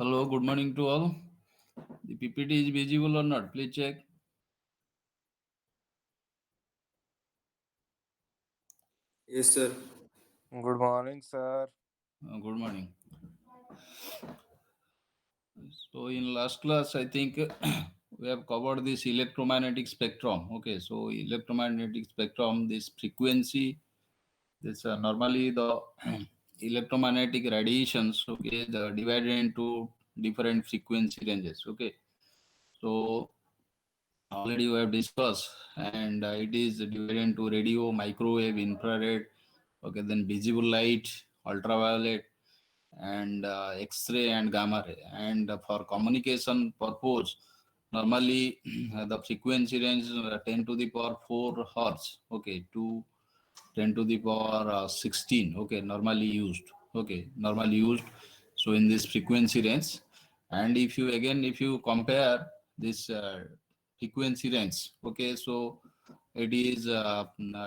Hello, good morning to all. The PPT is visible or not? Please check. Yes, sir. Good morning, sir. Good morning. So in last class, I think we have covered this electromagnetic spectrum. Okay, so electromagnetic spectrum, this frequency, this normally the electromagnetic radiations. Okay, the divided into different frequency ranges. Okay, so already we have discussed, and it is divided into radio, microwave, infrared. Okay, then visible light, ultraviolet, and X-ray and gamma ray. And for communication purpose, normally the frequency range 10 to the power 4 hertz. Okay, to 10 to the power 16. Okay, normally used. Okay, normally used. So in this frequency range, and if you compare this frequency range, okay, so it is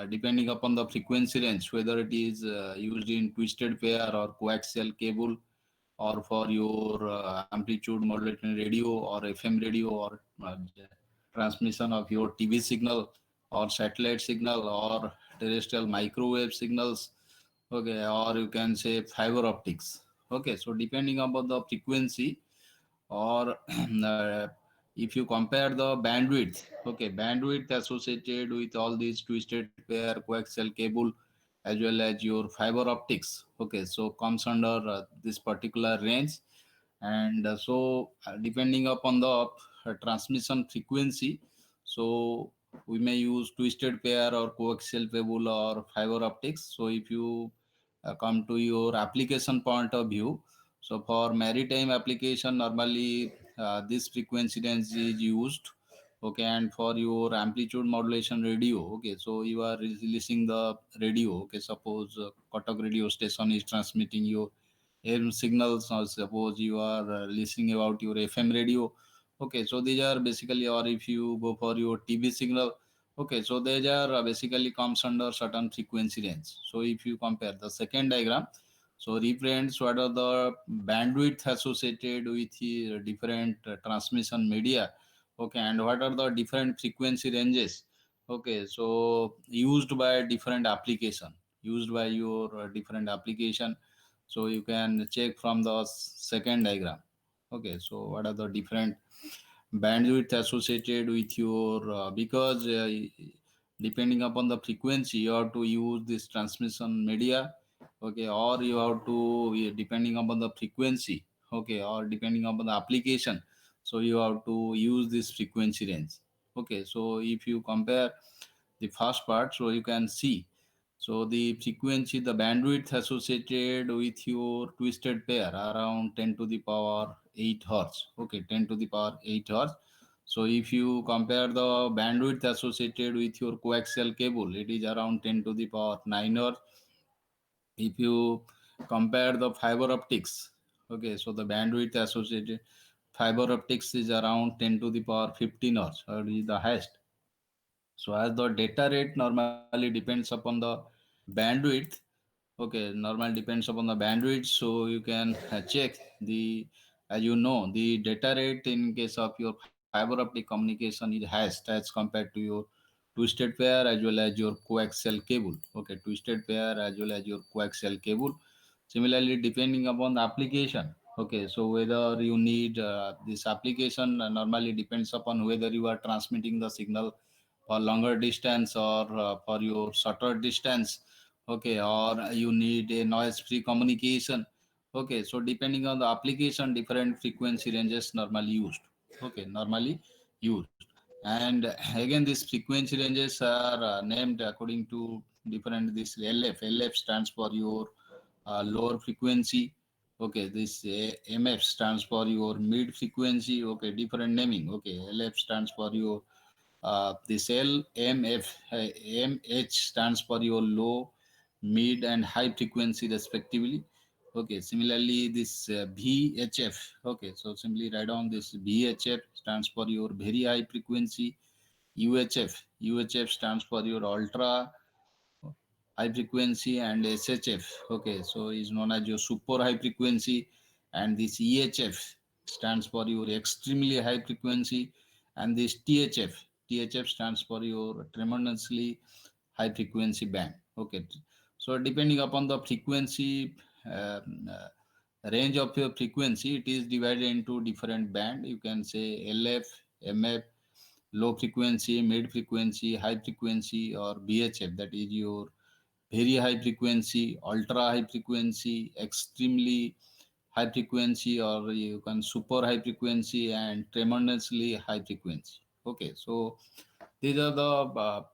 depending upon the frequency range, whether it is used in twisted pair or coaxial cable, or for your amplitude modulating radio or FM radio, or transmission of your TV signal or satellite signal or terrestrial microwave signals. Okay, or you can say fiber optics. Okay, so depending upon the frequency, or if you compare the bandwidth, okay, bandwidth associated with all these twisted pair coaxial cable as well as your fiber optics, okay, so comes under this particular range. And depending upon the transmission frequency, so we may use twisted pair or coaxial cable or fiber optics. So if you come to your application point of view, so for maritime application, normally this frequency range is used. Okay, and for your amplitude modulation radio, okay, so you are releasing the radio. Okay, suppose Kotak radio station is transmitting your AM signals, or suppose you are listening about your FM radio. Okay, so these are basically, or if you go for your TV signal, okay, so these are basically comes under certain frequency range. So if you compare the second diagram, so represents what are the bandwidth associated with the different transmission media. Okay, and what are the different frequency ranges. Okay, so used by different application, used by your different application. So you can check from the second diagram. Okay, so what are the different bandwidth associated with your because depending upon the frequency, you have to use this transmission media. Okay, or you have to depending upon the frequency, okay, or depending upon the application, so you have to use this frequency range. Okay, so if you compare the first part, so you can see, so the frequency, the bandwidth associated with your twisted pair around 10 to the power 8 hertz. Okay, 10 to the power 8 hertz. So if you compare the bandwidth associated with your coaxial cable, it is around 10 to the power 9 hertz. If you compare the fiber optics, okay, so the bandwidth associated fiber optics is around 10 to the power 15 hertz, or is the highest. So as the data rate normally depends upon the bandwidth, okay, normal depends upon the bandwidth. So you can check the, as you know, the data rate in case of your fiber optic communication is highest as compared to your twisted pair as well as your coaxial cable. Okay, twisted pair as well as your coaxial cable. Similarly, depending upon the application. Okay, so whether you need this application normally depends upon whether you are transmitting the signal for longer distance or for your shorter distance. Okay, or you need a noise-free communication. Okay, so depending on the application, different frequency ranges normally used. Okay, normally used. And again, these frequency ranges are named according to different this LF. LF stands for your lower frequency. Okay, this MF stands for your mid frequency. Okay, different naming. Okay, LF stands for your this LMF. MH stands for your low, mid, and high frequency respectively. Okay, similarly this VHF. Okay, so simply write down this VHF stands for your very high frequency. UHF stands for your ultra high frequency, and SHF. Okay, so is known as your super high frequency, and this EHF stands for your extremely high frequency, and this THF stands for your tremendously high frequency band. Okay, so depending upon the frequency range of your frequency, it is divided into different band. You can say LF, MF, low frequency, mid frequency, high frequency, or BHF, that is your very high frequency, ultra high frequency, extremely high frequency, or you can super high frequency, and tremendously high frequency. Okay, so these are the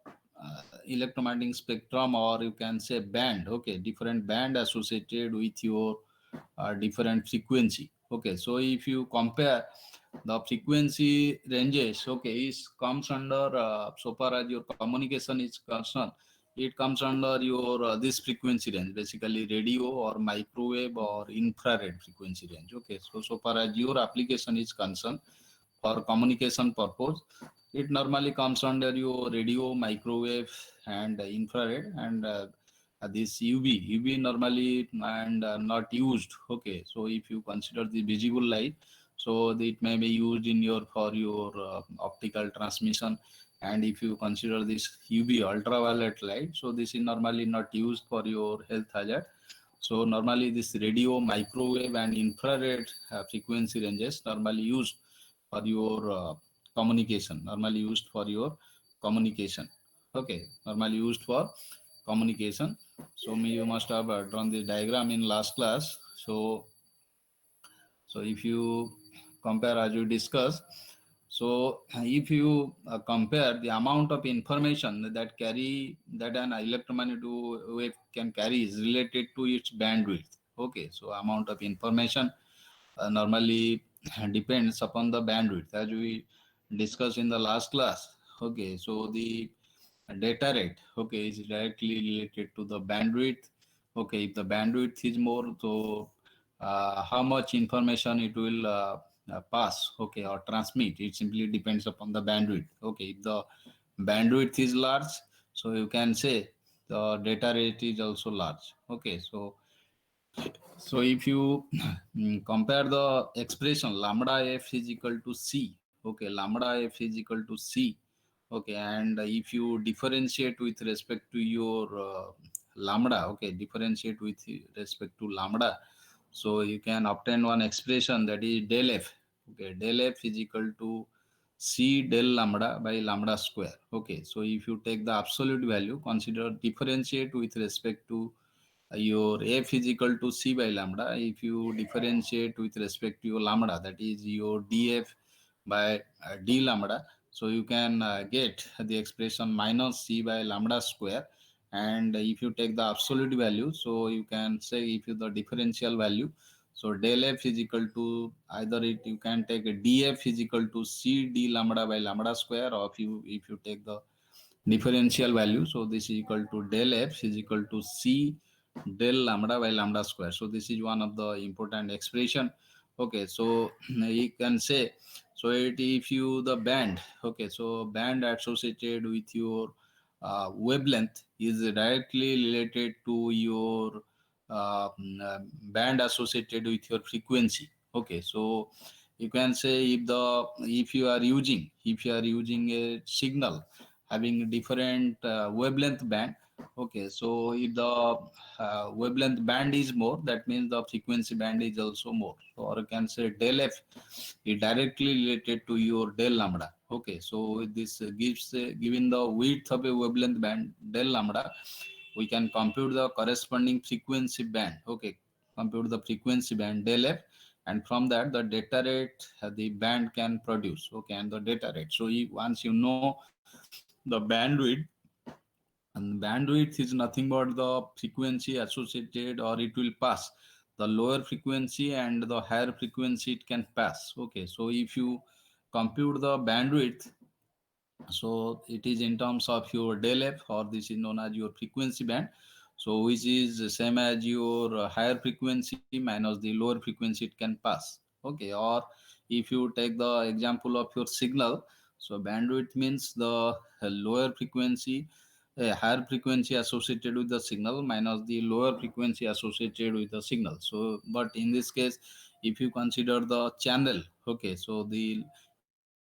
electromagnetic spectrum, or you can say band. Okay, different band associated with your different frequency. Okay, so if you compare the frequency ranges, okay, is comes under so far as your communication is concerned, it comes under your this frequency range, basically radio or microwave or infrared frequency range. Okay, so so far as your application is concerned, for communication purpose, it normally comes under your radio, microwave, and infrared, and this UV normally and not used. Okay, so if you consider the visible light, so it may be used in your for your optical transmission. And if you consider this UV ultraviolet light, so this is normally not used for your health hazard. So normally this radio, microwave, and infrared frequency ranges normally used for your communication. Normally used for your communication. Okay, normally used for communication. So you must have drawn the diagram in last class. So if you compare as you discussed, so if you compare the amount of information that an electromagnetic wave can carry is related to its bandwidth. Okay, so amount of information normally depends upon the bandwidth, as we discussed in the last class. Okay, so the data rate, okay, is directly related to the bandwidth. Okay, if the bandwidth is more, so how much information it will pass, okay, or transmit, it simply depends upon the bandwidth. Okay, if the bandwidth is large, so you can say the data rate is also large. Okay, so if you compare the expression lambda f is equal to c, okay, lambda f is equal to c, okay, and if you differentiate with respect to your lambda, okay, differentiate with respect to lambda, so you can obtain one expression, that is del f. Okay, del f is equal to c del lambda by lambda square. Okay, so if you take the absolute value, consider differentiate with respect to your f is equal to c by lambda. If you differentiate with respect to your lambda, that is your df by d lambda, so you can get the expression minus c by lambda square. And if you take the absolute value, so you can say, if you the differential value, so del f is equal to either it, you can take a df is equal to c d lambda by lambda square, or if you take the differential value, so this is equal to del f is equal to c del lambda by lambda square. So this is one of the important expression. Okay, so you can say, so if you the band, okay, so band associated with your wavelength is directly related to your band associated with your frequency. Okay, so you can say, if you are using a signal having different wavelength band, Okay, so if the wavelength band is more, that means the frequency band is also more. So, or you can say del f is directly related to your del lambda. Okay, so this gives given the width of a wavelength band del lambda, we can compute the corresponding frequency band. Okay, compute the frequency band del f, and from that the data rate the band can produce. Okay, and the data rate. So once you know the bandwidth, and bandwidth is nothing but the frequency associated, or it will pass the lower frequency and the higher frequency it can pass. Okay, so if you compute the bandwidth, so it is in terms of your del f, or this is known as your frequency band, so which is the same as your higher frequency minus the lower frequency it can pass. Okay, or if you take the example of your signal, so bandwidth means the lower frequency, a higher frequency associated with the signal minus the lower frequency associated with the signal. So but in this case, if you consider the channel, okay, so the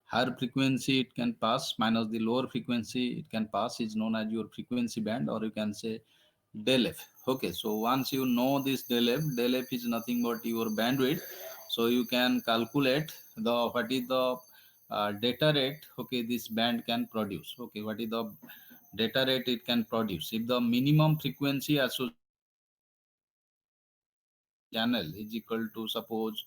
higher frequency it can pass minus the lower frequency it can pass is known as your frequency band, or you can say del f. Okay, so once you know this del f is nothing but your bandwidth, so you can calculate the what is the data rate, okay, this band can produce. Okay, what is the data rate it can produce if the minimum frequency associated with the channel is equal to suppose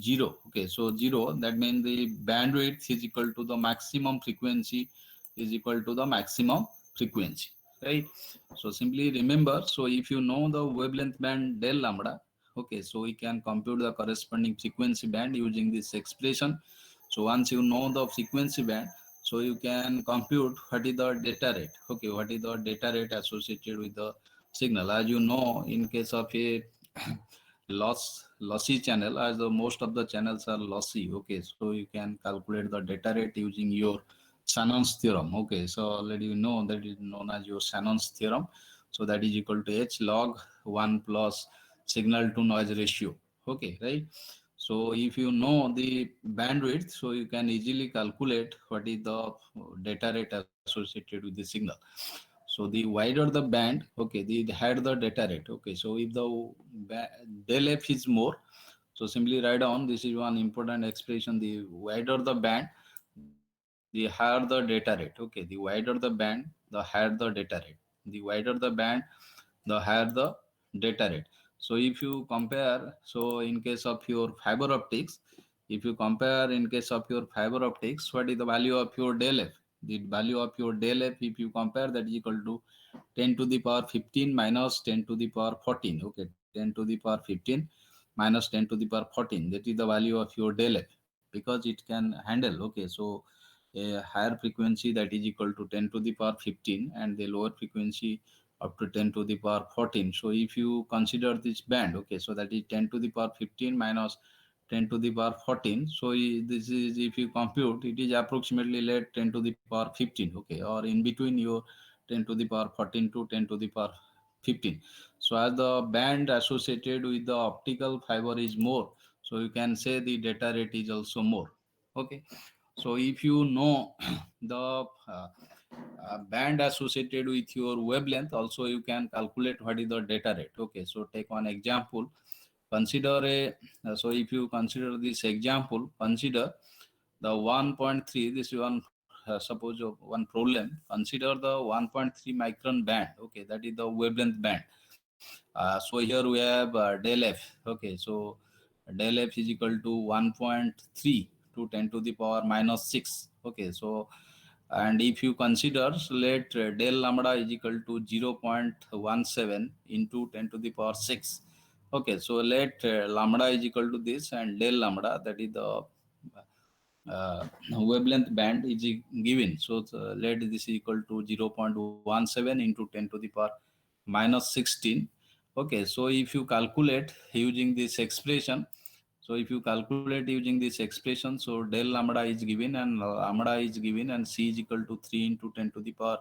0. Okay, so 0, that means the bandwidth is equal to the maximum frequency is equal to the maximum frequency, right? So simply remember, so if you know the wavelength band del lambda, okay, so we can compute the corresponding frequency band using this expression. So once you know the frequency band, so you can compute what is the data rate. Okay, what is the data rate associated with the signal. As you know, in case of a lossy channel, as the most of the channels are lossy, okay, so you can calculate the data rate using your Shannon's theorem. Okay, so already you know that is known as your Shannon's theorem. So that is equal to h log 1 plus signal to noise ratio. Okay, right? So if you know the bandwidth, so you can easily calculate what is the data rate associated with the signal. So the wider the band, okay, the higher the data rate. Okay, so if the del f is more, so simply write down, this is one important expression, the wider the band, the higher the data rate. Okay, the wider the band, the higher the data rate. The wider the band, the higher the data rate. So if you compare, so in case of your fiber optics, if you compare in case of your fiber optics, what is the value of your del f? The value of your del f, if you compare, that is equal to 10 to the power 15 minus 10 to the power 14. Okay, 10 to the power 15 minus 10 to the power 14. That is the value of your del f, because it can handle. Okay, so a higher frequency that is equal to 10 to the power 15, and the lower frequency up to 10 to the power 14. So if you consider this band, okay, so that is 10 to the power 15 minus 10 to the power 14. So this is, if you compute, it is approximately let 10 to the power 15. Okay, or in between your 10 to the power 14 to 10 to the power 15. So as the band associated with the optical fiber is more, so you can say the data rate is also more. Okay, so if you know the band associated with your wavelength, also you can calculate what is the data rate. Okay, so take one example. Consider a so if you consider this example, consider the 1.3. This is one suppose of one problem. Consider the 1.3 micron band. Okay, that is the wavelength band. So here we have del f. Okay, so del f is equal to 1.3 to 10 to the power minus 6. Okay, so and if you consider, so let del lambda is equal to 0.17 into 10 to the power 6. Okay, so let lambda is equal to this, and del lambda, that is the wavelength band is given. So let this is equal to 0.17 into 10 to the power minus 16. Okay, so if you calculate using this expression, so if you calculate using this expression, so del lambda is given, and lambda is given, and c is equal to 3 into 10 to the power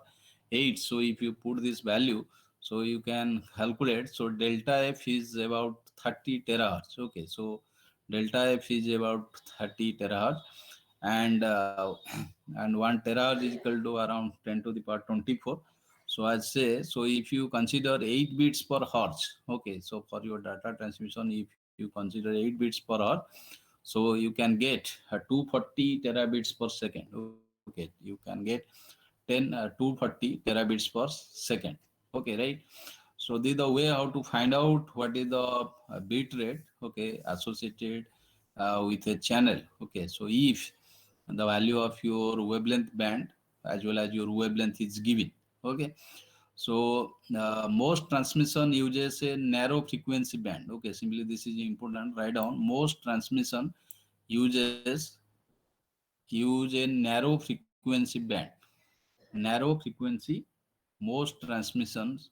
8. So if you put this value, so you can calculate. So delta f is about 30 terahertz. Okay, so delta f is about 30 terahertz, and and 1 terahertz is equal to around 10 to the power 24. So I say, so if you consider 8 bits per hertz, okay, so for your data transmission, if you consider 8 bits per hertz, so you can get 240 terabits per second. Okay, you can get 240 terabits per second. Okay, right? So this is the way how to find out what is the bit rate, okay, associated with a channel. Okay, so if the value of your wavelength band as well as your wavelength is given. Okay, so most transmission uses a narrow frequency band. Okay, simply this is important. Write down, most transmission uses use a narrow frequency band. Narrow frequency, most transmissions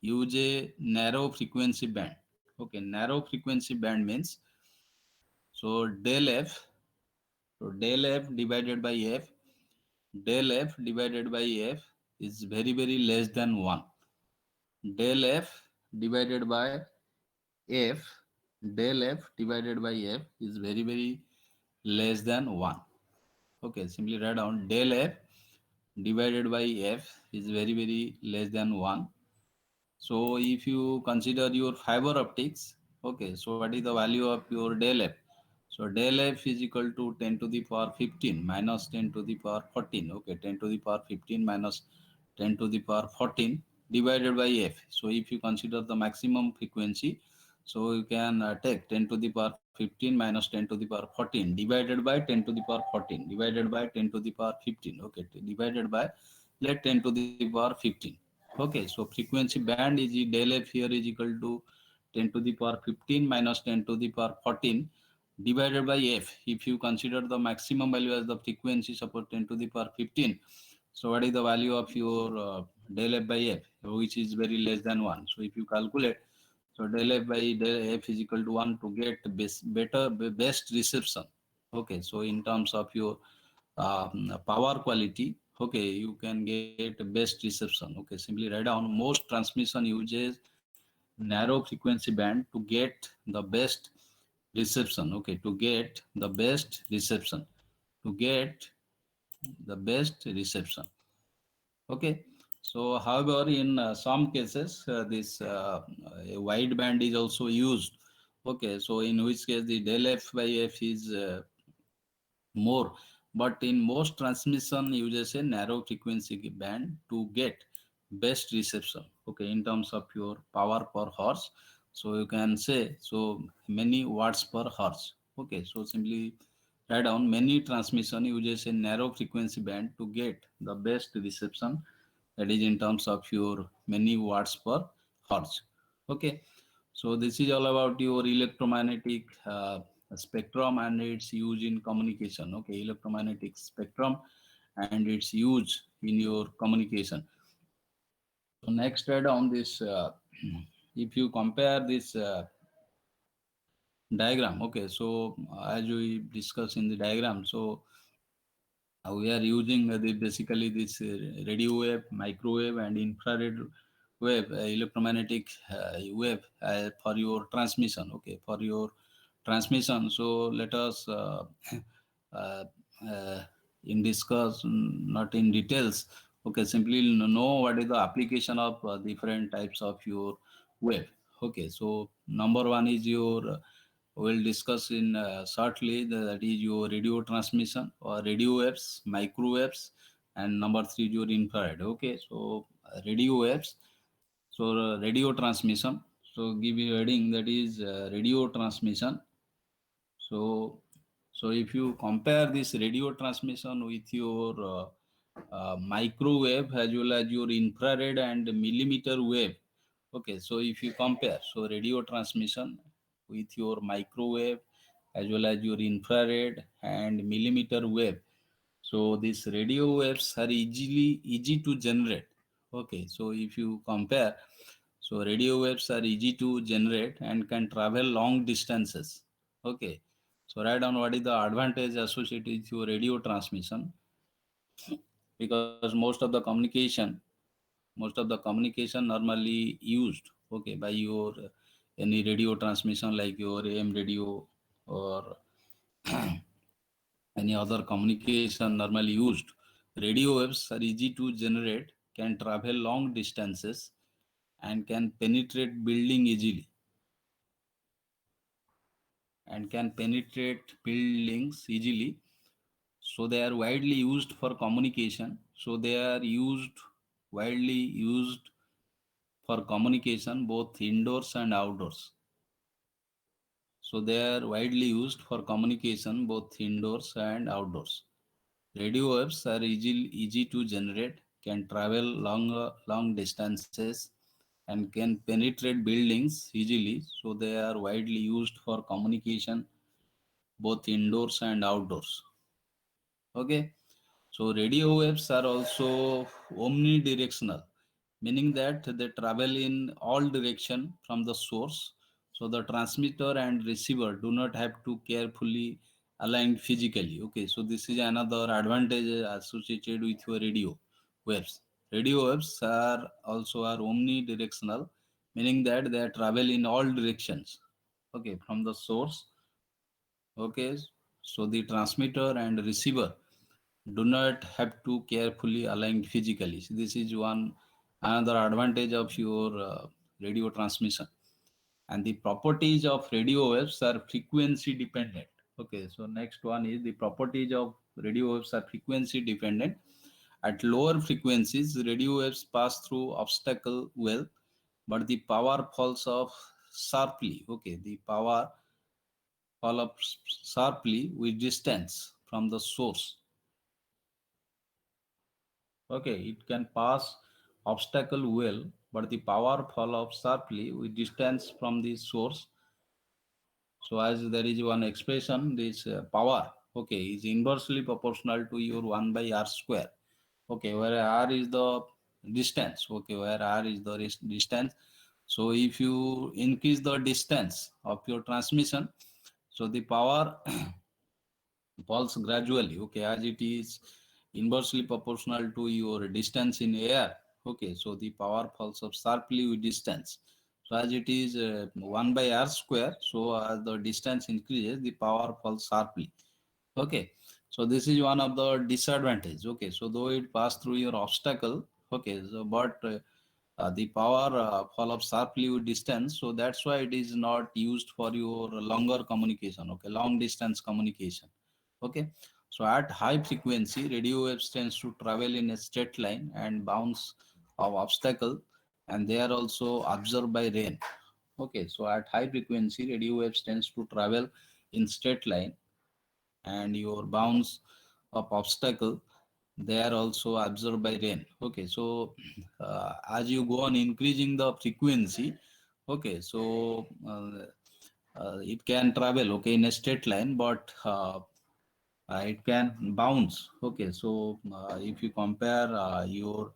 use a narrow frequency band. Okay, narrow frequency band means, so del f, so del f divided by f, del f divided by f is very very less than 1. Del f divided by f, del f divided by f is very very less than 1. Okay, simply write down, del f divided by f is very very less than 1. So if you consider your fiber optics, okay, so what is the value of your del f? So del f is equal to 10 to the power 15 minus 10 to the power 14. Okay, 10 to the power 15 minus 10 to the power 14 divided by f. So if you consider the maximum frequency, so you can take 10 to the power 15 minus 10 to the power 14 divided by 10 to the power 14 divided by 10 to the power 15. Okay, divided by, let 10 to the power 15. Okay, so frequency band is del f here is equal to 10 to the power 15 minus 10 to the power 14 divided by f. If you consider the maximum value as the frequency, suppose 10 to the power 15, so what is the value of your del f by f, which is very less than 1. So if you calculate, so del f by del f is equal to 1 to get best reception. Okay, so in terms of your power quality, okay, you can get best reception. Okay, simply write down, most transmission uses narrow frequency band to get the best reception. Okay, to get the best reception, to get the best reception. Okay, so however in some cases this a wide band is also used. Okay, so in which case the del f by f is more, but in most transmission uses a narrow frequency band to get best reception. Okay, in terms of your power per hertz, so you can say, so many watts per hertz. Okay, so simply write down, many transmission uses a narrow frequency band to get the best reception, that is in terms of your many watts per hertz. Okay, so this is all about your electromagnetic spectrum and its use in communication. Okay, electromagnetic spectrum and its use in your communication. So next add on this, if you compare this diagram, okay, so as we discussed in the diagram, so we are using basically this radio wave, microwave, and infrared wave, electromagnetic wave for your transmission. Okay, for your transmission. So let us uh, uh, in discuss, not in details. Okay, simply know what is the application of different types of your wave. Okay, so number one is your we'll discuss in shortly, that is your radio transmission or radio waves, microwaves, and number three is your infrared. Okay, so radio waves, so radio transmission. So give you heading, that is radio transmission. So so if you compare this radio transmission with your microwave as well as your infrared and millimeter wave. Okay, so if you compare, so radio transmission with your microwave as well as your infrared and millimeter wave. So these radio waves are easy to generate. Okay, so if you compare, so radio waves are easy to generate and can travel long distances. Okay, so write down what is the advantage associated with your radio transmission, because most of the communication normally used, okay, by your any radio transmission like your AM radio or any other communication normally used. Radio waves are easy to generate, can travel long distances and can penetrate building easily and can penetrate buildings easily. So they are widely used for communication. So they are widely used for communication both indoors and outdoors. So they are widely used for communication both indoors and outdoors. Radio waves are easy to generate, can travel long distances, and can penetrate buildings easily. So they are widely used for communication both indoors and outdoors. Okay. So radio waves are also omnidirectional, meaning that they travel in all direction from the source. So the transmitter and receiver do not have to carefully align physically. Okay, so this is another advantage associated with your radio waves. Radio waves are also omnidirectional, meaning that they travel in all directions. Okay, from the source. Okay, so the transmitter and receiver do not have to carefully align physically. So this is one another advantage of your radio transmission. And the properties of radio waves are frequency dependent. Okay, so next one is the properties of radio waves are frequency dependent. At lower frequencies, radio waves pass through obstacle well, but the power falls off sharply. Okay, the power fall off sharply with distance from the source. Okay, it can pass obstacle well, but the power fall off sharply with distance from the source. So as there is one expression, this power, okay, is inversely proportional to your 1 by r square. Okay, where r is the distance. Okay, where r is the distance. So if you increase the distance of your transmission, so the power falls gradually. Okay, as it is inversely proportional to your distance in air. Okay, so the power falls off sharply with distance. So as it is 1 by r square, so as the distance increases, the power falls sharply. Okay, so this is one of the disadvantage. Okay, so though it pass through your obstacle, okay, so but the power fall off sharply with distance, so that's why it is not used for your longer communication. Okay, long distance communication. Okay, so at high frequency, radio waves tends to travel in a straight line and bounce of obstacle, and they are also absorbed by rain. Okay, so at high frequency, radio waves tends to travel in straight line, and your bounce of obstacle, they are also absorbed by rain. Okay, so as you go on increasing the frequency, okay, so it can travel, okay, in a straight line, but it can bounce. Okay, so if you compare your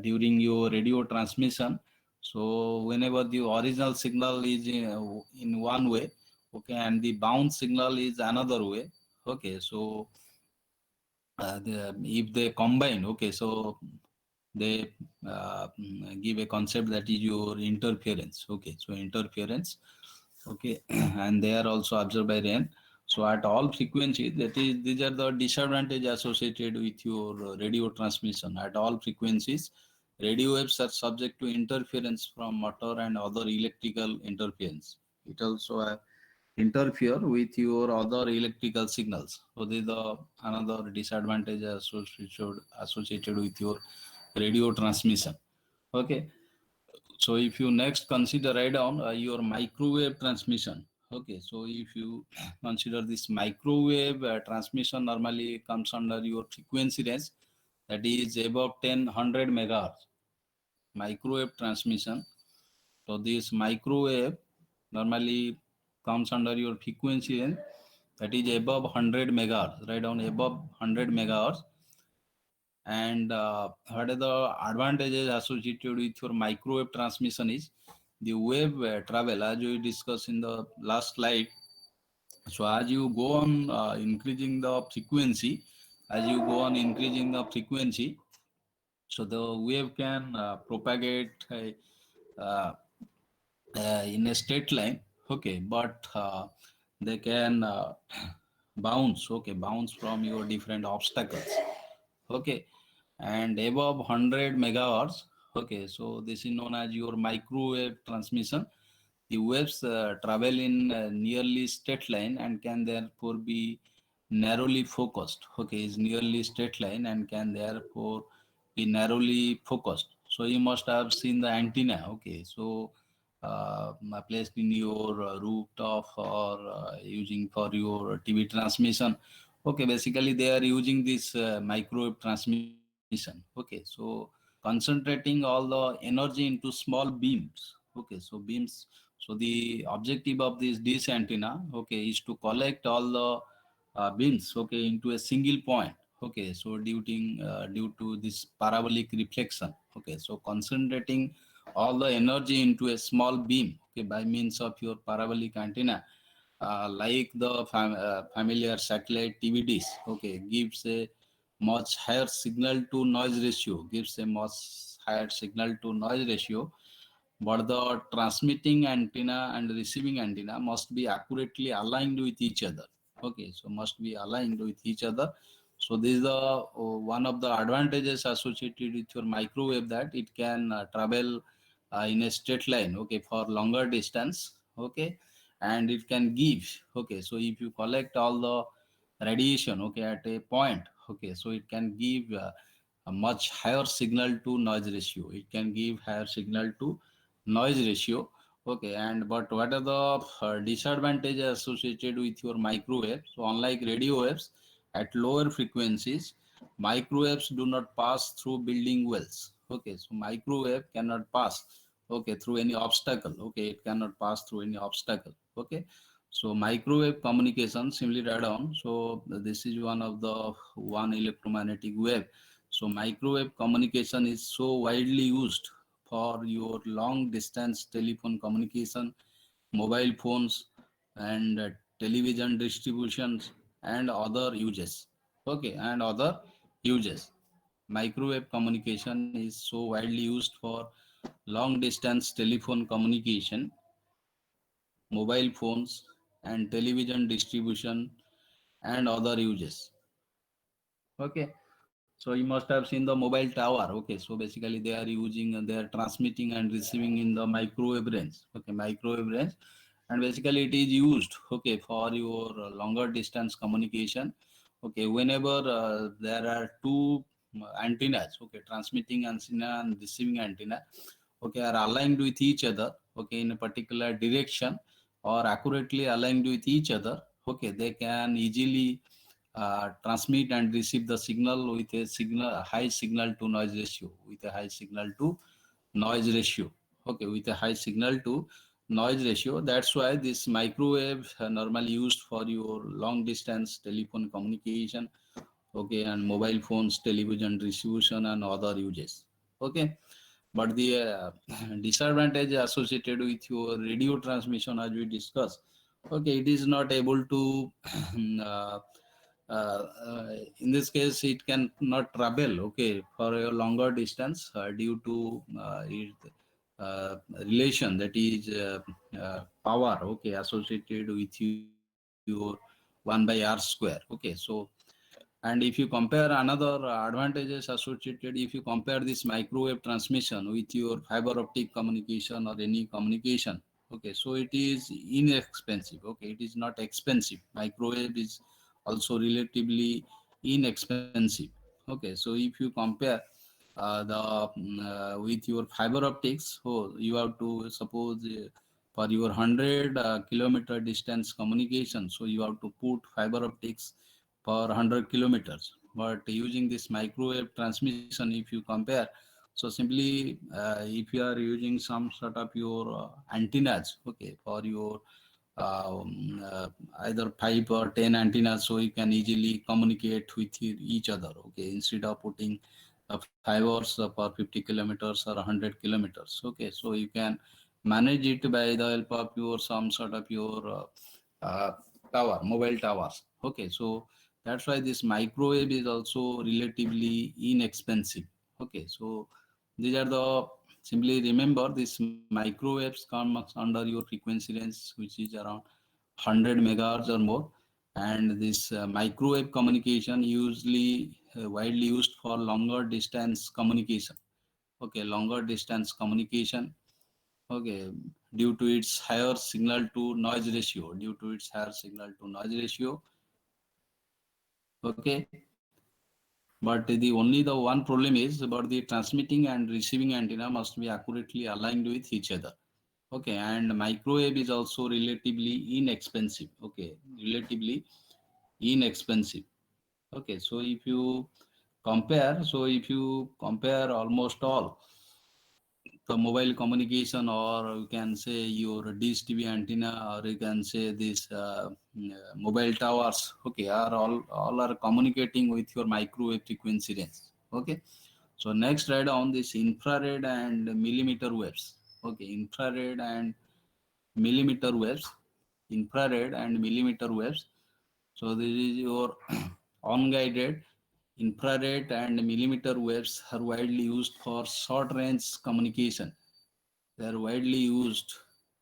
during your radio transmission, so whenever the original signal is in one way, okay, and the bounce signal is another way. Okay, so if they combine, okay, so they give a concept that is your interference. Okay, so interference, okay, and they are also observed by rain. So at all frequencies, that is, these are the disadvantage associated with your radio transmission. At all frequencies, radio waves are subject to interference from motor and other electrical interference. It also interfere with your other electrical signals. So this is the another disadvantage associated with your radio transmission. Okay, so if you next consider write down your microwave transmission. Okay, so if you consider this microwave transmission, normally comes under your frequency range, that is above 10 100 megahertz. Microwave transmission. So this microwave normally comes under your frequency range, that is above 100 megahertz. Write down above 100 megahertz. And what are the advantages associated with your microwave transmission is the wave travel, as we discussed in the last slide. So as you go on increasing the frequency, so the wave can propagate uh, in a straight line. Okay, but they can bounce. Okay, bounce from your different obstacles. Okay, and above 100 megahertz. Okay, so this is known as your microwave transmission. The waves travel in nearly straight line and can therefore be narrowly focused. Okay, is nearly straight line and can therefore be narrowly focused. So you must have seen the antenna. Okay, so placed in your rooftop or using for your TV transmission. Okay, basically they are using this microwave transmission. Okay, so concentrating all the energy into small beams. Okay, so beams. So the objective of this dish antenna, okay, is to collect all the beams, okay, into a single point. Okay, so due to this parabolic reflection. Okay, so concentrating all the energy into a small beam, okay, by means of your parabolic antenna, like the familiar satellite TV dish, okay, gives a much higher signal to noise ratio, gives a much higher signal to noise ratio, but the transmitting antenna and receiving antenna must be accurately aligned with each other. Okay, so must be aligned with each other. So this is the one of the advantages associated with your microwave, that it can travel in a straight line, okay, for longer distance. Okay, and it can give, okay, so if you collect all the radiation, okay, at a point, okay, so it can give a much higher signal to noise ratio. It can give higher signal to noise ratio. Okay, and but what are the disadvantages associated with your microwave? So unlike radio waves, at lower frequencies, microwaves do not pass through building wells. Okay, so microwave cannot pass, okay, through any obstacle. Okay, it cannot pass through any obstacle. Okay, so microwave communication, simply write down. So this is one of the one electromagnetic wave. So microwave communication is so widely used for your long distance telephone communication, mobile phones, and television distributions, and other uses. Okay, and other uses. Microwave communication is so widely used for long distance telephone communication, mobile phones, and television distribution, and other uses. Okay, so you must have seen the mobile tower. Okay, so basically they are using, they are transmitting and receiving in the microwave range. Okay, microwave range, and basically it is used, okay, for your longer distance communication. Okay, whenever there are two antennas, okay, transmitting antenna and receiving antenna, okay, are aligned with each other, okay, in a particular direction, or accurately aligned with each other, okay, they can easily transmit and receive the signal with a high signal to noise ratio, with a high signal to noise ratio. Okay, with a high signal to noise ratio. That's why this microwave normally used for your long distance telephone communication, okay, and mobile phones, television distribution, and other uses. Okay, but the disadvantage associated with your radio transmission, as we discussed, okay, it is not able to uh, in this case it can not travel, okay, for a longer distance due to relation, that is power, okay, associated with your 1 by r square. Okay, so and if you compare another advantages associated, if you compare this microwave transmission with your fiber optic communication or any communication, okay, so it is inexpensive. Okay, it is not expensive. Microwave is also relatively inexpensive. Okay, so if you compare with your fiber optics, so you have to suppose for your 100 kilometer distance communication, so you have to put fiber optics for 100 kilometers. But using this microwave transmission, if you compare, so simply if you are using some sort of your antennas, okay, for your either 5 or 10 antennas, so you can easily communicate with each other. Okay, instead of putting 5 hours per 50 kilometers or 100 kilometers. Okay, so you can manage it by the help of your some sort of your tower, mobile towers. Okay, so that's why this microwave is also relatively inexpensive. Okay, so these are the, simply remember this microwaves comes under your frequency range, which is around 100 megahertz or more. And this microwave communication usually widely used for longer distance communication. Okay, longer distance communication. Okay, due to its higher signal to noise ratio. Due to its higher signal to noise ratio. Okay, but the one problem is about the transmitting and receiving antenna must be accurately aligned with each other. Okay, and microwave is also relatively inexpensive. Okay, relatively inexpensive. Okay, so if you compare almost all the mobile communication, or you can say your dish TV antenna, or you can say this mobile towers, okay, are all are communicating with your microwave frequency range. Okay, so next write down this infrared and millimeter waves. Okay, infrared and millimeter waves, infrared and millimeter waves. So this is your unguided infrared and millimeter waves are widely used for short range communication. They are widely used,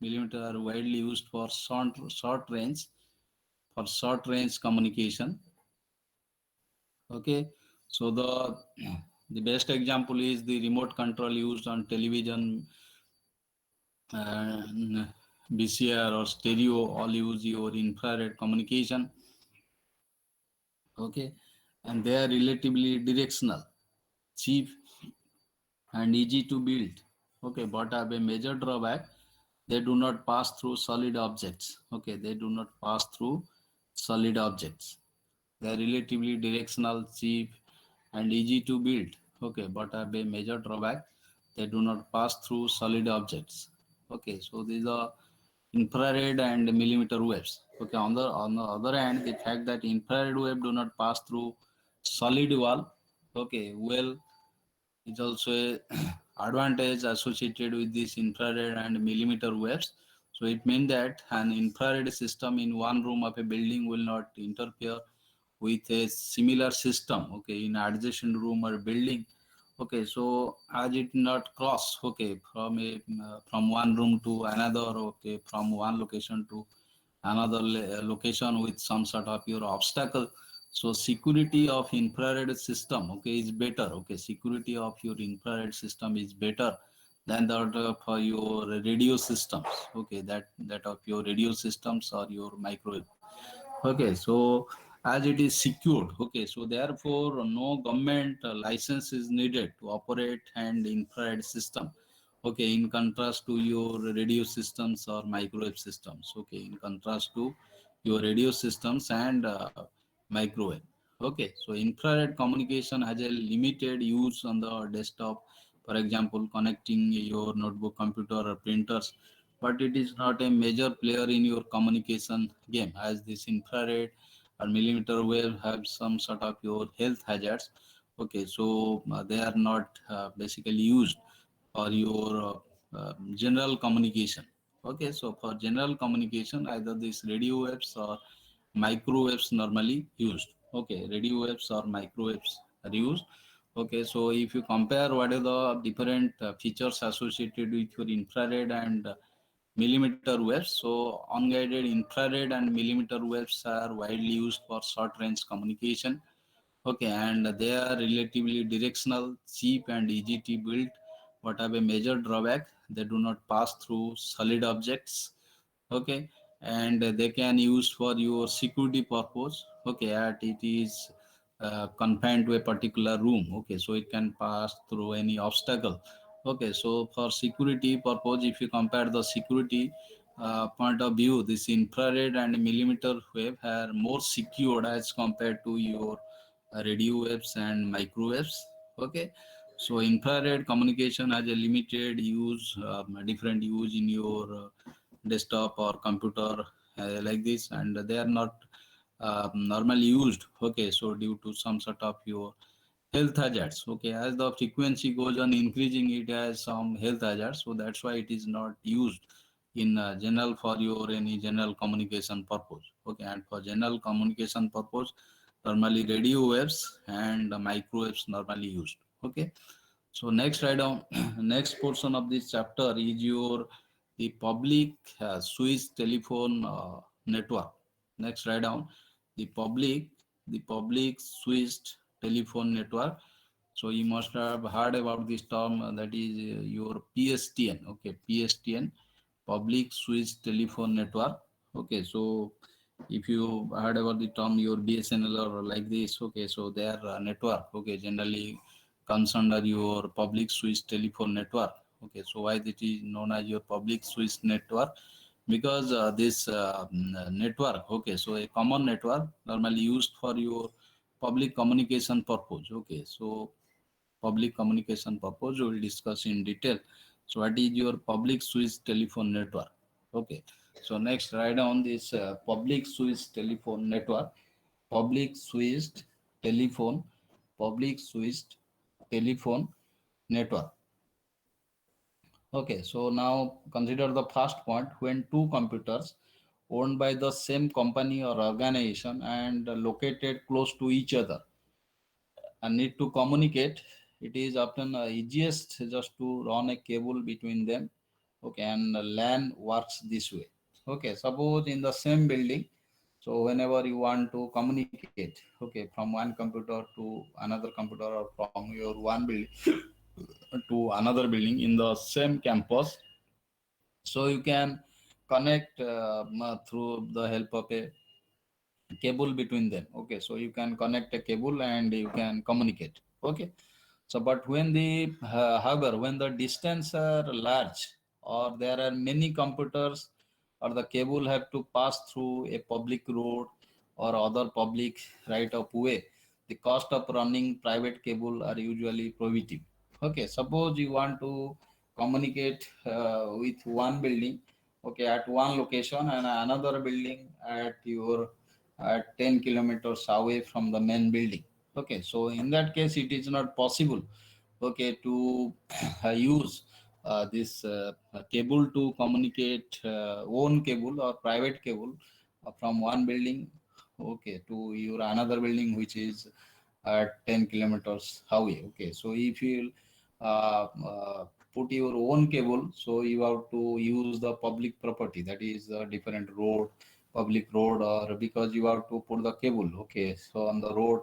millimeter are widely used for short range communication. Okay, so the best example is the remote control used on television, VCR or stereo, all use your infrared communication. Okay, and they are relatively directional, cheap and easy to build. Okay, but have a major drawback. They do not pass through solid objects. Okay, they do not pass through solid objects. They are relatively directional, cheap, and easy to build. Okay, but have a major drawback. They do not pass through solid objects. Okay, so these are infrared and millimeter waves. Okay, on the other hand, the fact that infrared wave do not pass through solid wall. Okay, well, is also a advantage associated with this infrared and millimeter waves. So it means that an infrared system in one room of a building will not interfere with a similar system, okay, in adjacent room or building. Okay, so as it not cross, okay, from one room to another, okay, from one location to another location with some sort of your obstacle. So security of infrared system, okay, is better. Okay, security of your infrared system is better than that of your radio systems. Okay, that of your radio systems or your microwave. Okay, so as it is secured, okay, so therefore no government license is needed to operate an infrared system. Okay, in contrast to your radio systems or microwave systems. Okay, in contrast to your radio systems and microwave. Okay, so infrared communication has a limited use on the desktop, for example connecting your notebook, computer or printers, but it is not a major player in your communication game, as this infrared or millimeter wave have some sort of your health hazards. Okay, so they are not basically used for your general communication. Okay, so for general communication, either these radio waves or microwaves normally used. Okay, radio waves or microwaves are used. Okay, so if you compare what are the different features associated with your infrared and millimeter waves. So unguided infrared and millimeter waves are widely used for short range communication. Okay, and they are relatively directional, cheap and easy to build, but have a major drawback. They do not pass through solid objects. Okay, and they can use for your security purpose. Okay, at it is confined to a particular room. Okay, so it can pass through any obstacle. Okay, so for security purpose, if you compare the security point of view, this infrared and millimeter wave are more secured as compared to your radio waves and microwaves. Okay, so infrared communication has a limited use, different use in your desktop or computer, like this, and they are not normally used. Okay, so due to some sort of your health hazards. Okay, as the frequency goes on increasing, it has some health hazards, so that's why it is not used in general for your any general communication purpose. Okay, and for general communication purpose, normally radio waves and microwaves normally used. Okay, so next write down next portion of this chapter is your the public Swiss telephone network. Next write down the public Swiss telephone network. So you must have heard about this term, that is your PSTN. Okay, PSTN, Public Switch Telephone Network. Okay, so if you heard about the term your BSNL or like this, okay, so their network, okay, generally comes under your Public Switch Telephone Network. Okay, so why it is known as your Public Switch Network? Because this network, okay, so a common network normally used for your public communication purpose. Okay, so public communication purpose we will discuss in detail. So what is your public switch telephone network? Okay, so next write down this public switch telephone network. Public switched telephone, public switched telephone network. Okay, so now consider the first point. When two computers owned by the same company or organization and located close to each other and need to communicate, it is often easiest just to run a cable between them. Okay, and LAN works this way. Okay, suppose in the same building, so whenever you want to communicate, okay, from one computer to another computer or from your one building to another building in the same campus, so you can connect through the help of a cable between them. Okay, so you can connect a cable and you can communicate. Okay, so but when the however when the distance are large or there are many computers or the cable have to pass through a public road or other public right of way, the cost of running private cable are usually prohibitive. Okay, suppose you want to communicate with one building, okay, at one location and another building at your at 10 kilometers away from the main building. Okay, so in that case it is not possible, okay, to use this cable to communicate own cable or private cable from one building, okay, to your another building which is at 10 kilometers away. Okay, so if you put your own cable, so you have to use the public property, that is a different road, public road, or because you have to put the cable, okay, so on the road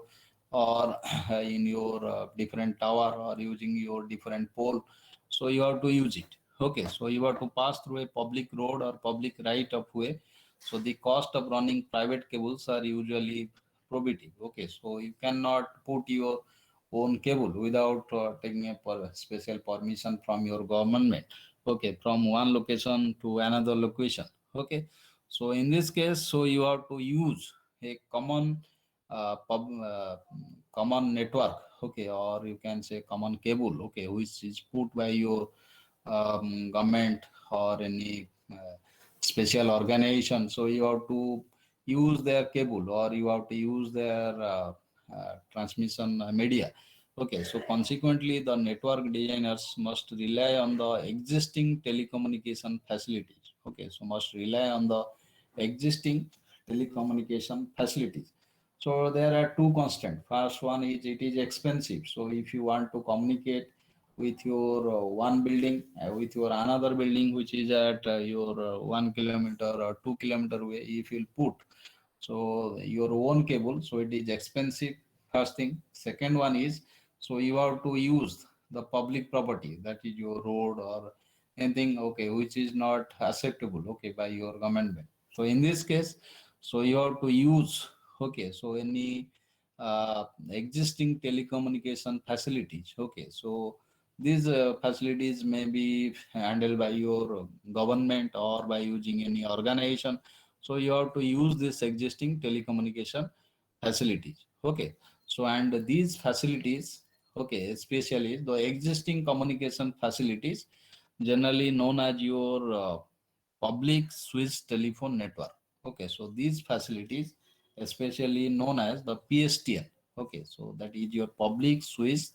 or in your different tower or using your different pole, so you have to use it. Okay, so you have to pass through a public road or public right of way, so the cost of running private cables are usually prohibitive. Okay, so you cannot put your own cable without taking a special permission from your government. Okay, from one location to another location. Okay, so in this case, so you have to use a common common network. Okay, or you can say common cable. Okay, which is put by your government or any special organization. So you have to use their cable or you have to use their transmission media. Okay, so consequently, the network designers must rely on the existing telecommunication facilities. Okay, so must rely on the existing telecommunication facilities. So there are two constants. First one is it is expensive. So if you want to communicate with your one building with your another building which is at your 1 kilometer or 2 kilometer away, if you put so your own cable, so it is expensive. First thing. Second one is, so you have to use the public property, that is your road or anything, okay, which is not acceptable, okay, by your government. So in this case, so you have to use, okay, so any existing telecommunication facilities. Okay, so these facilities may be handled by your government or by using any organization. So you have to use this existing telecommunication facilities. Okay, so and these facilities, okay, especially the existing communication facilities, generally known as your public switch telephone network. Okay, so these facilities, especially known as the PSTN. Okay, so that is your public switch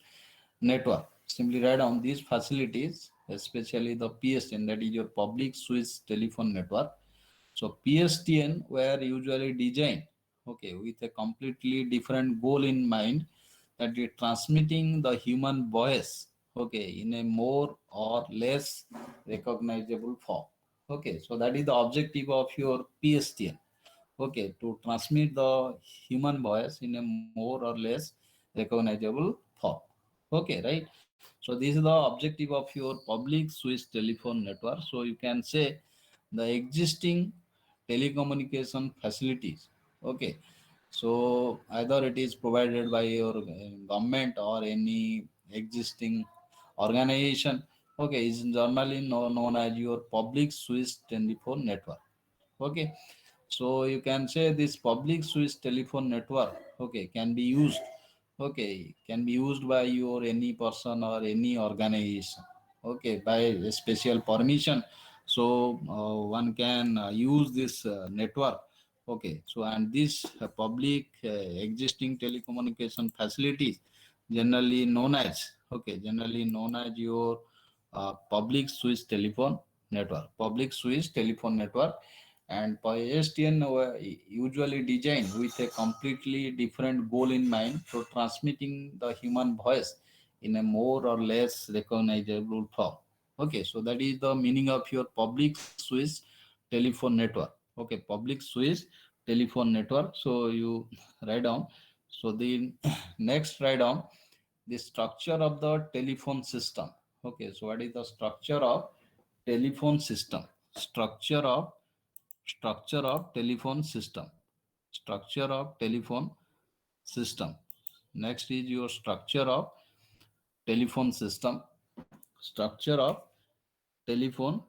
network. Simply write down these facilities, especially the PSTN, that is your public switch telephone network. So PSTN were usually designed, okay, with a completely different goal in mind, that is transmitting the human voice, okay, in a more or less recognizable form. Okay, so that is the objective of your PSTN. Okay, to transmit the human voice in a more or less recognizable form. Okay, right? So this is the objective of your public switch telephone network. So you can say the existing telecommunication facilities. Okay, so either it is provided by your government or any existing organization. Okay, is normally known as your public switch telephone network. Okay, so you can say this public switch telephone network, okay, can be used, okay, can be used by your any person or any organization, okay, by a special permission. So one can use this network. Okay, so and this public existing telecommunication facilities generally known as, okay, generally known as your public switch telephone network, public switch telephone network. And PSTN usually designed with a completely different goal in mind, for transmitting the human voice in a more or less recognizable form. Okay, so that is the meaning of your public switch telephone network. Okay, public switch telephone network. So you write down. So the next write down the structure of the telephone system. Okay, so what is the structure of telephone system? Structure of telephone system. Structure of telephone system. Next is your structure of telephone system. Structure of telephone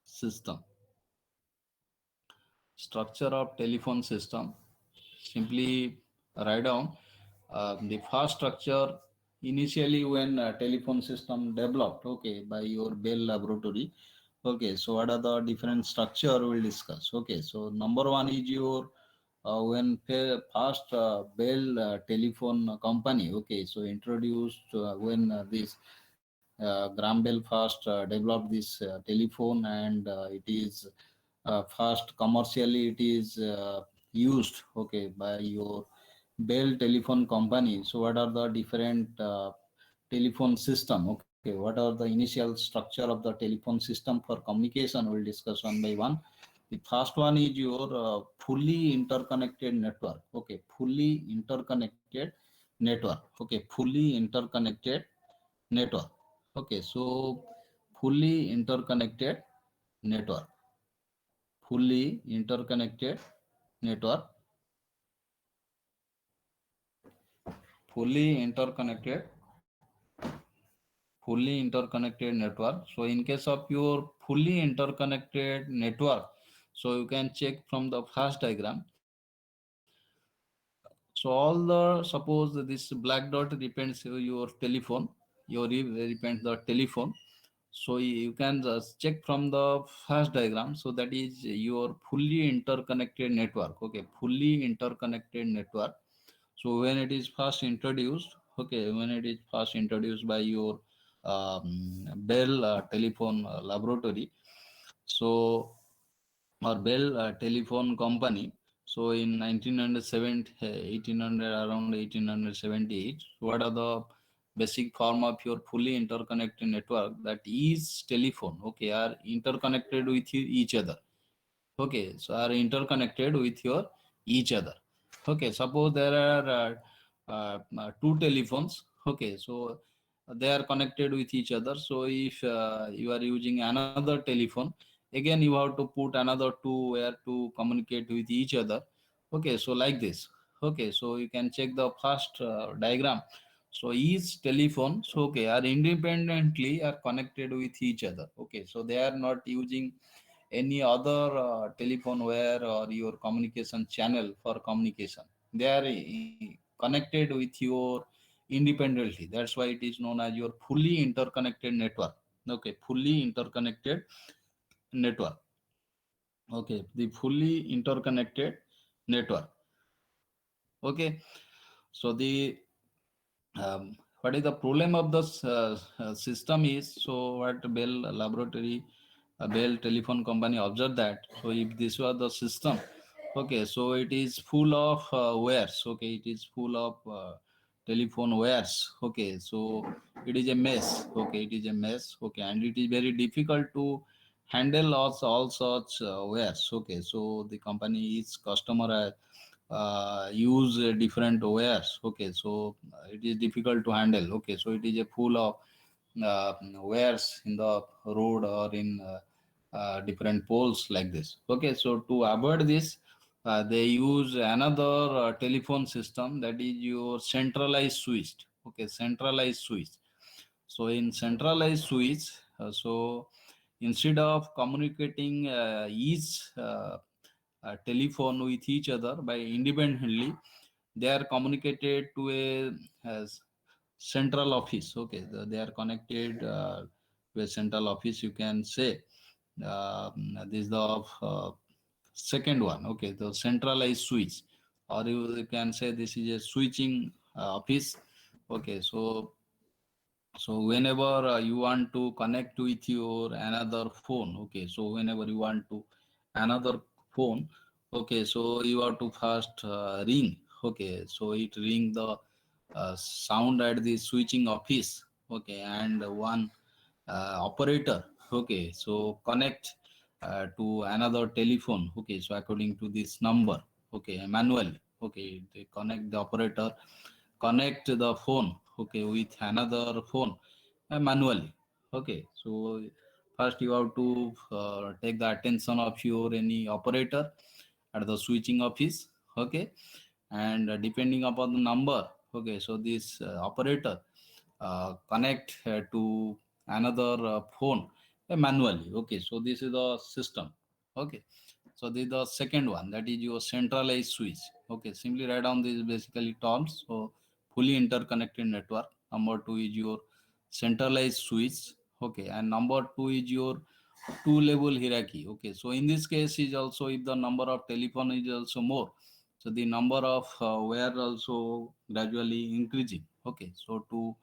system. Structure of telephone system. Simply write down the first structure initially when telephone system developed, okay, by your Bell Laboratory. Okay, so what are the different structure we'll discuss. Okay, so number one is your when first Bell telephone company, okay, so introduced when this Graham Bell first developed this telephone, and it is first commercially it is used, okay, by your Bell telephone company. So what are the different telephone system? Okay, what are the initial structure of the telephone system for communication? We'll discuss one by one. The first one is your fully interconnected network. Okay, fully interconnected network. Okay, fully interconnected network. Okay, so fully interconnected network. Fully interconnected network. Fully interconnected. Fully interconnected network. So in case of your fully interconnected network, so you can check from the first diagram. So all the, suppose this black dot represents your telephone, represents the telephone. So you can just check from the first diagram. So that is your fully interconnected network. Okay, fully interconnected network. So when it is first introduced, okay, when it is first introduced by your Bell telephone laboratory, so or Bell telephone company. So in 1907, 1800, around 1878, what are the basic form of your fully interconnected network? That is telephone, okay, are interconnected with each other. Okay, so are interconnected with your each other. Okay, suppose there are two telephones. Okay, so they are connected with each other. So if you are using another telephone, again you have to put another two where to communicate with each other. Okay, so like this. Okay, so you can check the first diagram. So each telephone, so okay, are independently are connected with each other. Okay, so they are not using any other telephone wire or your communication channel for communication. They are connected with your independently. That's why it is known as your fully interconnected network. Okay, fully interconnected network. Okay, the fully interconnected network. Okay, so the what is the problem of the system is, so what Bell laboratory, Bell telephone company observed that, so if this was the system, okay, so it is full of wires. Okay, it is full of telephone wires. Okay, so it is a mess. Okay, it is a mess. Okay, and it is very difficult to handle all such wires. Okay, so the company is customer use different wires. Okay, so it is difficult to handle. Okay, so it is a full of wires in the road or in different poles like this. Okay, so to avoid this, they use another telephone system, that is your centralized switch. Okay, centralized switch. So in centralized switch, so instead of communicating each telephone with each other by independently, they are communicated to a central office. Okay, they are connected to a central office, you can say. This is the second one. Okay, the centralized switch, or you can say this is a switching office. Okay, so whenever you want to connect with your another phone, okay, so whenever you want to another phone, okay, so you have to first ring. Okay, so it ring the sound at the switching office. Okay, and one operator, okay, so connect to another telephone. Okay, so according to this number, okay, manually. Okay, they connect, the operator connect the phone, okay, with another phone manually. Okay, so first you have to take the attention of your any operator at the switching office. Okay, and depending upon the number, okay, so this operator connect to another phone manually. Okay, so this is the system. Okay, so this is the second one, that is your centralized switch. Okay, simply write down these basically terms. So fully interconnected network. Number two is your centralized switch. Okay, and number two is your two level hierarchy. Okay, so in this case is also, if the number of telephone is also more, so the number of wire also gradually increasing. Okay, so to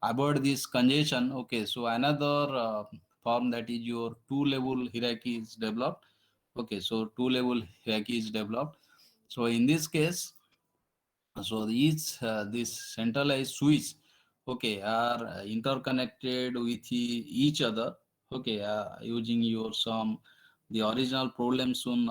avoid this congestion, okay, so another form, that is your two level hierarchy is developed. Okay, so two level hierarchy is developed. So in this case, so each this centralized switch, okay, are interconnected with each other. Okay, using your some the original problem soon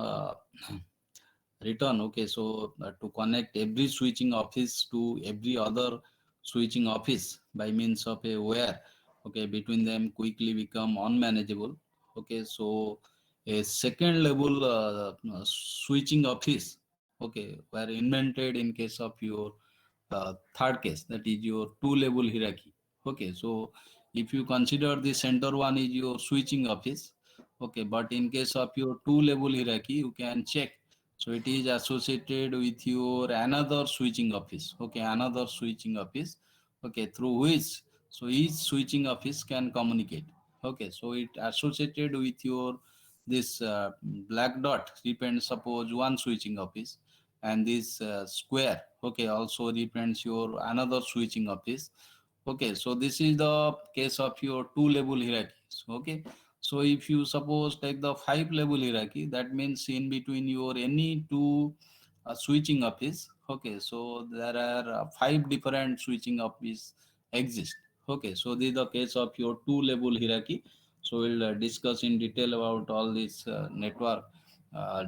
return. Okay, so to connect every switching office to every other switching office by means of a wire, okay, between them quickly become unmanageable. Okay, so a second level switching office, okay, were invented in case of your third case, that is your two level hierarchy. Okay, so if you consider the center one is your switching office, okay, but in case of your two level hierarchy, you can check, so it is associated with your another switching office. Okay, another switching office. Okay, through which, so each switching office can communicate. Okay, so it associated with your this black dot represents suppose one switching office, and this square, okay, also represents your another switching office. Okay, so this is the case of your two level hierarchies. Okay, so if you suppose take the five level hierarchy, that means in between your any two switching office. Okay, so there are five different switching office exist. Okay, so this is the case of your two level hierarchy. So we'll discuss in detail about all this network,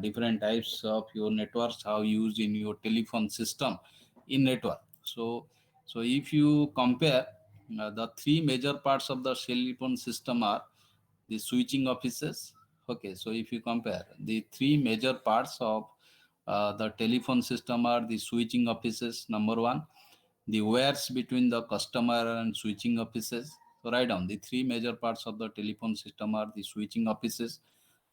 different types of your networks, how used in your telephone system in network. So if you compare the three major parts of the telephone system are the switching offices. Okay, so if you compare the three major parts of the telephone system are the switching offices, number one, the wires between the customer and switching offices. So write down the three major parts of the telephone system are the switching offices.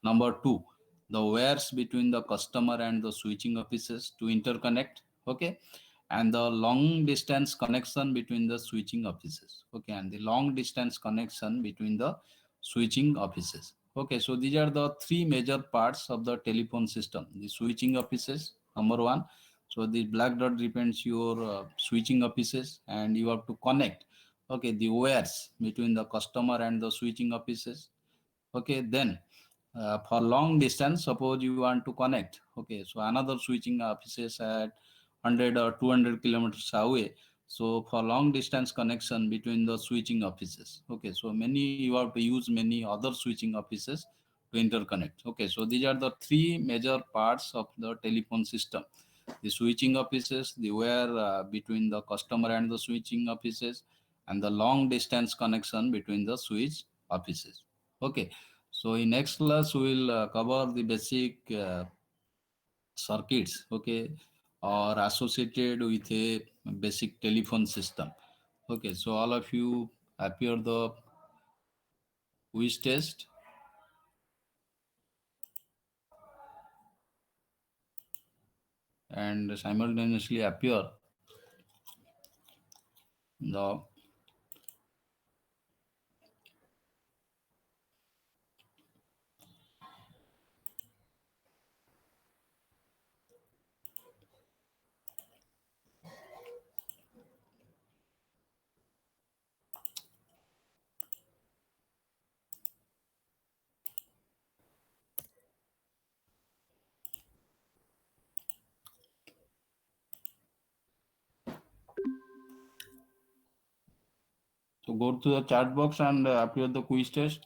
Number two, the wires between the customer and the switching offices to interconnect. Okay, and the long distance connection between the switching offices. Okay, and the long distance connection between the switching offices. Okay, so these are the three major parts of the telephone system. The switching offices, number one. So the black dot represents your switching offices, and you have to connect, okay, the wires between the customer and the switching offices. Okay, then for long distance, suppose you want to connect, okay, so another switching offices at 100 or 200 kilometers away. So for long distance connection between the switching offices, okay, so many you have to use many other switching offices to interconnect. Okay, so these are the three major parts of the telephone system. the switching offices, the wire between the customer and the switching offices, and the long distance connection between the switch offices. Okay, so in next class we will cover the basic circuits, okay, or associated with a basic telephone system. Okay, so all of you appear the quiz test. And simultaneously appear the so go to the chat box and appear the quiz test.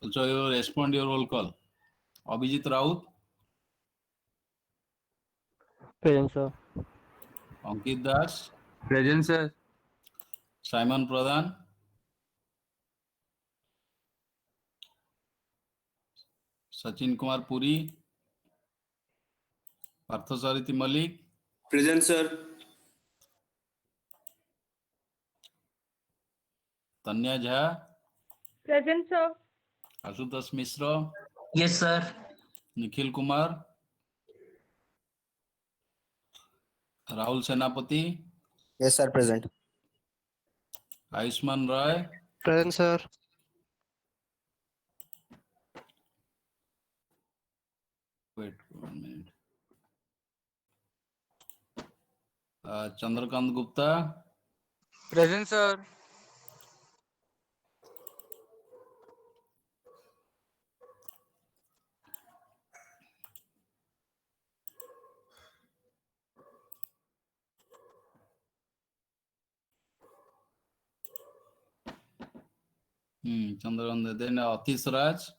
Also, you will respond your roll call. Abhijit Raut, Present, sir. Ankit Das, Present, sir. Simon Pradhan, Sachin Kumar Puri, Parthasarathi Malik, Present, sir. Tanya Jha, Present, sir. Ashutosh Mishra, Yes, sir. Nikhil Kumar, Rahul Senapati, Yes, sir. Present. Ayushman Roy, Present, sir. wait 1 minute, Chandrakant Gupta, Present, sir. Chandrakant, then Atish Raj,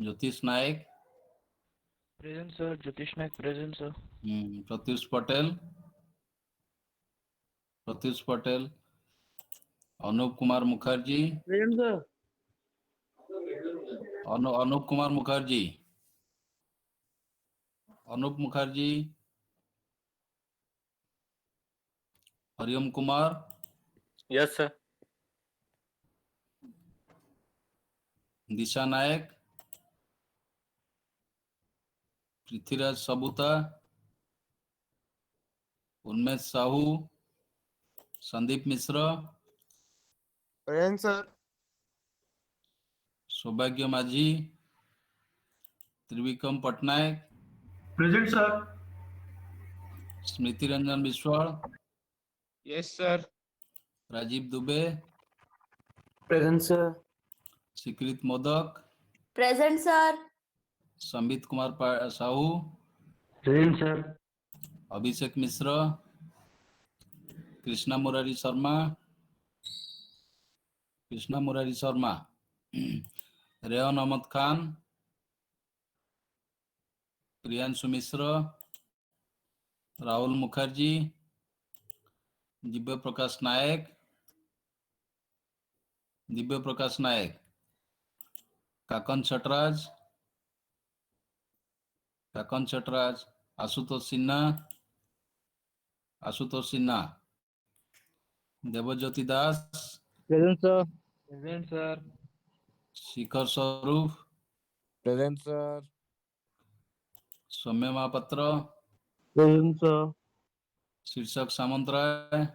Jyotish Naik, Present, sir. Jyotish Naik, present, sir. Pratyush Patel, Anup Kumar Mukherjee, Present, sir. Anup Kumar Mukherjee, Anup Mukherjee, Hariom Kumar, Yes, sir. Disha Naik, Prithviraj Sabuta, Unmesh Sahu, Sandeep Mishra, Present, sir. Saubhagya Majhi, Trivikram Patnaik, Present, sir. Smriti Ranjan Biswal, Yes, sir. Rajiv Dubey, Present, sir. Sikrit Modak, Present, sir. Sambit Kumar Sahu, Present, sir. Abhishek Mishra, Krishna Murari Sharma, Rehan Ahmad Khan, Priyanshu Mishra, Rahul Mukherjee, Divya Prakash Naik, Kakan Chatraj, Ashutosh Sinha, Debajyoti Das, Present, sir. Present, sir. Shikhar Swarup, Present, sir. Soumya Mahapatra, Present, sir. Shirshak Samantray,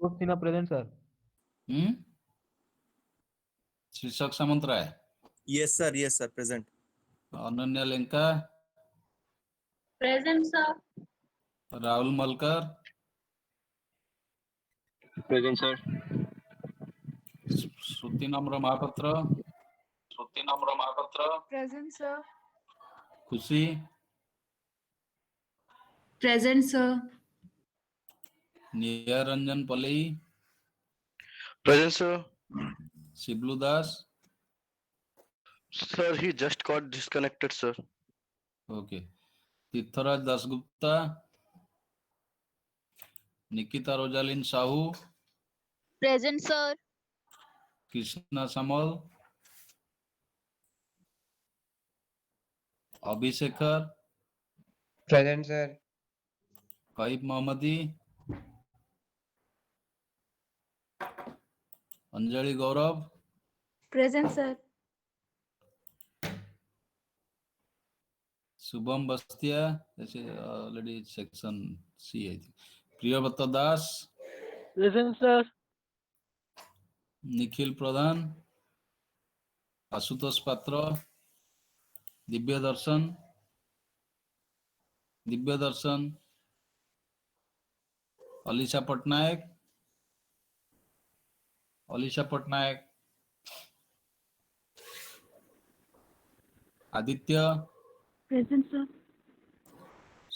Sinha, present, sir. Shirshak Samantray, Yes, sir. Yes, sir. Present. Ananya Lenka, Present, sir. Rahul Malkar, Present, sir. श्रुति नम्र Mahapatra, Present, sir. खुशी, Present, sir. Niranjan Palai, Present, sir. Shiblu Das, Sir, he just got disconnected, sir. Okay, Tirthraj Dasgupta, Nikita Rosalin Sahu, Present, sir. Krishna Samal, Abhishekhar, Present, sir. Kaib Mohammadi, Anjali Gaurav, Present, sir. Shubham Bastia, ऐसे already section C है, प्रियव्रत दास, Present, sir. Nikhil प्रधान, आशुतोष पात्र, दिव्य दर्शन, Alisha Patnaik, Aditya, Present, sir.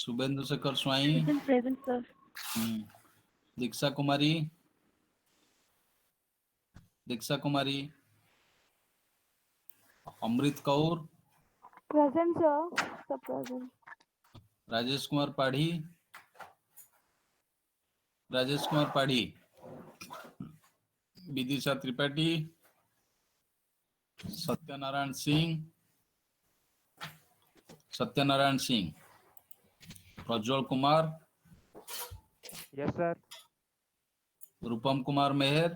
Suvendu Shekhar Swai, Present, sir. Diksha Kumari, Amrit Kaur, Present, sir. Sir, present. Rajesh Kumar Padhi, Vidisha Tripathi, Satyanarayan Singh, Prajwal Kumar, Yes, sir. Rupam Kumar Mehar,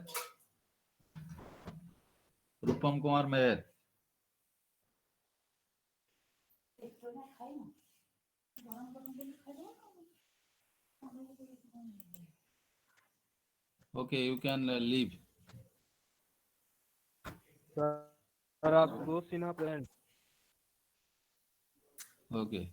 Okay, you can leave. Sir, Abdul Sinha present. Okay.